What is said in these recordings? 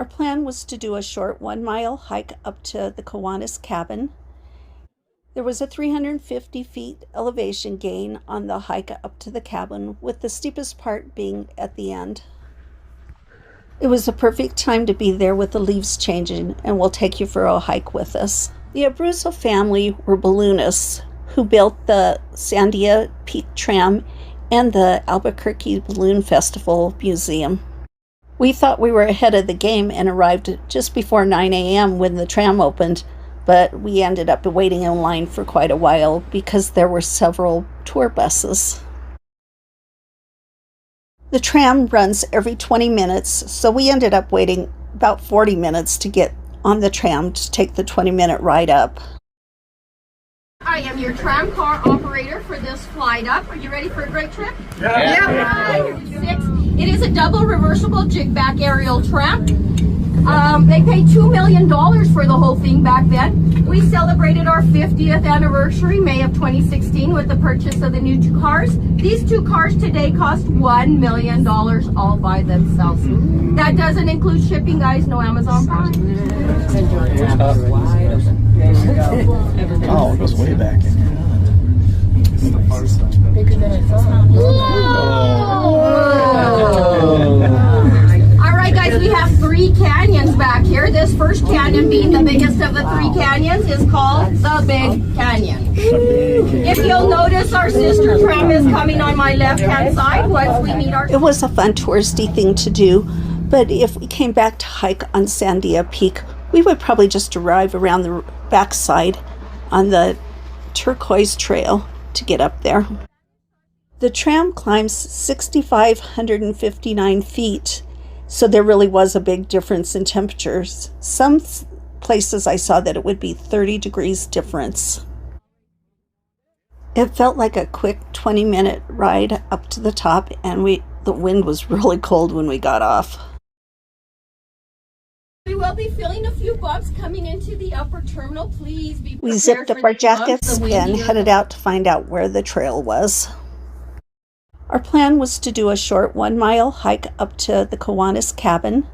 Our plan was to do a short 1-mile hike up to the Kiwanis Cabin. There was a 350 feet elevation gain on the hike up to the cabin, with the steepest part being at the end. It was a perfect time to be there with the leaves changing, and we'll take you for a hike with us. The Ourtro family were balloonists who built the Sandia Tram and the Albuquerque Balloon Festival Museum. We thought we were ahead of the game and arrived just before 9 a.m. when the tram opened, but we ended up waiting in line for quite a while because there were several tour buses. The tram runs every 20 minutes, so we ended up waiting about 40 minutes to get on the tram to take the 20-minute ride up. I am your tram car operator for this flight up. Are you ready for a great trip? Yeah. It is a double reversible jig-back aerial tram. They paid $2 million for the whole thing back then. We celebrated our 50th anniversary, May of 2016, with the purchase of the new two cars. These two cars today cost $1 million all by themselves. That doesn't include shipping, guys. No Amazon Prime. Oh, it goes way back. Bigger than I thought. All right, guys, we have 3 canyons back here. This first canyon, being the biggest of the 3 canyons, is called the Big Canyon. If you'll notice, our sister tram is coming on my left-hand side once we meet our... It was a fun touristy thing to do, but if we came back to hike on Sandia Peak, we would probably just arrive around the backside on the turquoise trail to get up there. The tram climbs 6,559 feet, so there really was a big difference in temperatures. Some places I saw that it would be 30 degrees difference. It felt like a quick 20-minute ride up to the top, and the wind was really cold when we got off. We will be feeling a few bumps coming into the upper terminal. Please be prepared. We zipped up our jackets and headed out to find out where the trail was. Our plan was to do a short 1-mile hike up to the Kiwanis Cabin.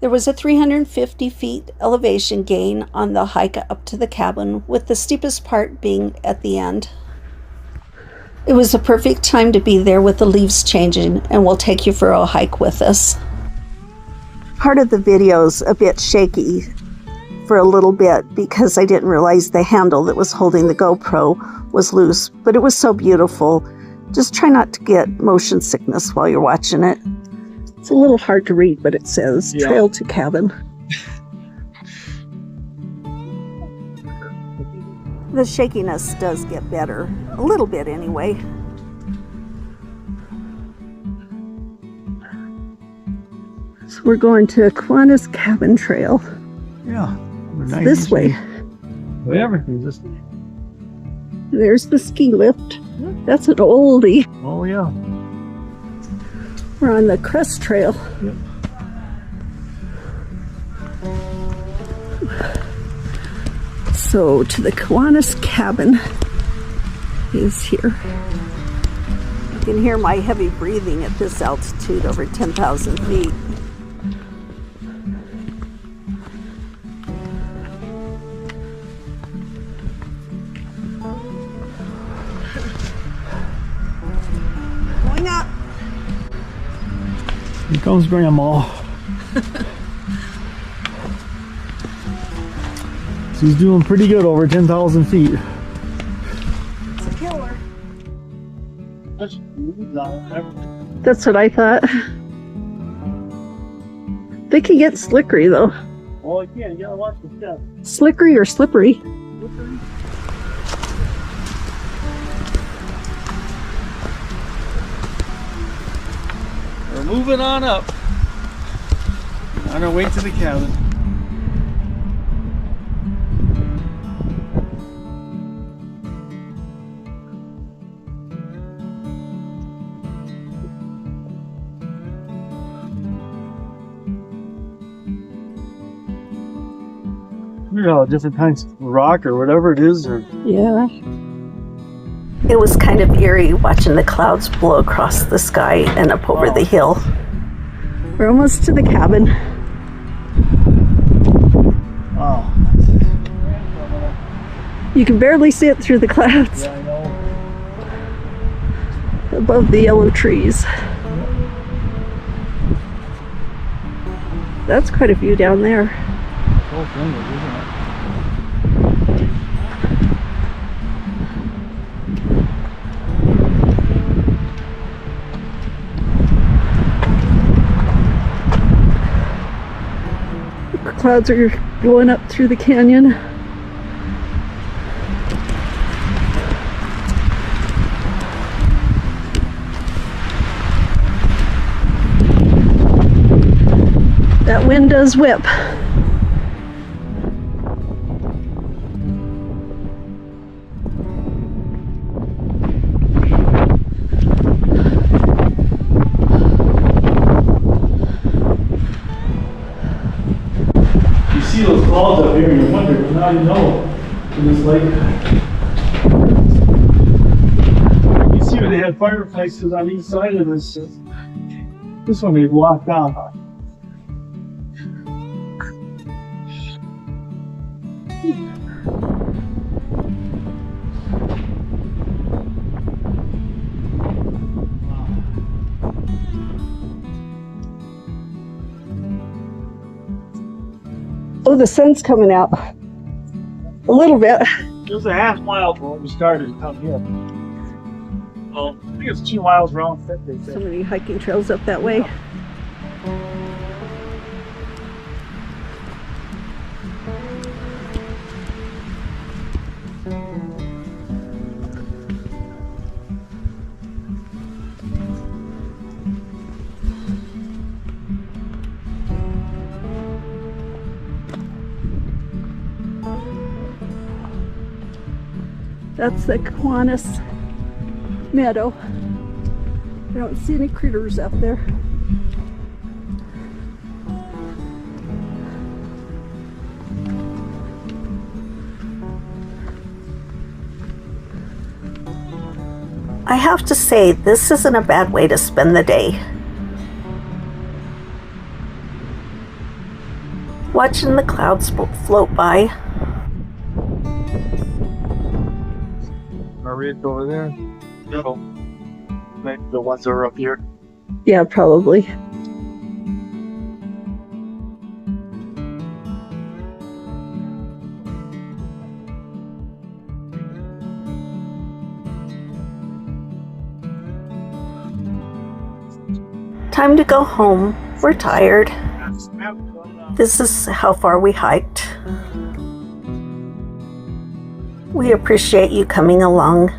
There was a 350 feet elevation gain on the hike up to the cabin, with the steepest part being at the end. It was a perfect time to be there with the leaves changing, and we'll take you for a hike with us. Part of the video's a bit shaky for a little bit because I didn't realize the handle that was holding the GoPro was loose, but it was so beautiful. Just try not to get motion sickness while you're watching it. It's a little hard to read, but it says Trail to Cabin. The shakiness does get better, a little bit anyway. So we're going to Kiwanis Cabin Trail. Yeah. This way. Well, everything's this way. There's the ski lift. That's an oldie. Oh, yeah. We're on the Crest Trail. Yep. So to the Kiwanis Cabin is here. You can hear my heavy breathing at this altitude, over 10,000 feet. Going up. Here comes Grandma. She's doing pretty good over 10,000 feet. It's a killer. That's what I thought. They can get slickery though. Oh, yeah, you gotta watch the step. Slickery or slippery? We're moving on up. On our way to the cabin. Look at all the different kinds of rock or whatever it is. Yeah. It was kind of eerie watching the clouds blow across the sky and up over the hill. We're almost to the cabin. Wow. You can barely see it through the clouds Yeah, I know. above the yellow trees. That's quite a view down there. Whole thing is, isn't it? The clouds are going up through the canyon. That wind does whip. You see those clouds up here and you wonder, but now you know. In this lake. You see where they had fireplaces on each side of this. This one they blocked off. Oh, the sun's coming out. A little bit. It was a half mile from when we started to come here. Well, I think it's 2 miles round trip, they So said. many hiking trails up that way. That's the Kiwanis meadow. I don't see any critters out there. I have to say, this isn't a bad way to spend the day. Watching the clouds float by. Are we over there? No. Maybe the ones that are up here. Yeah, probably. Time to go home. We're tired. This is how far we hiked. We appreciate you coming along.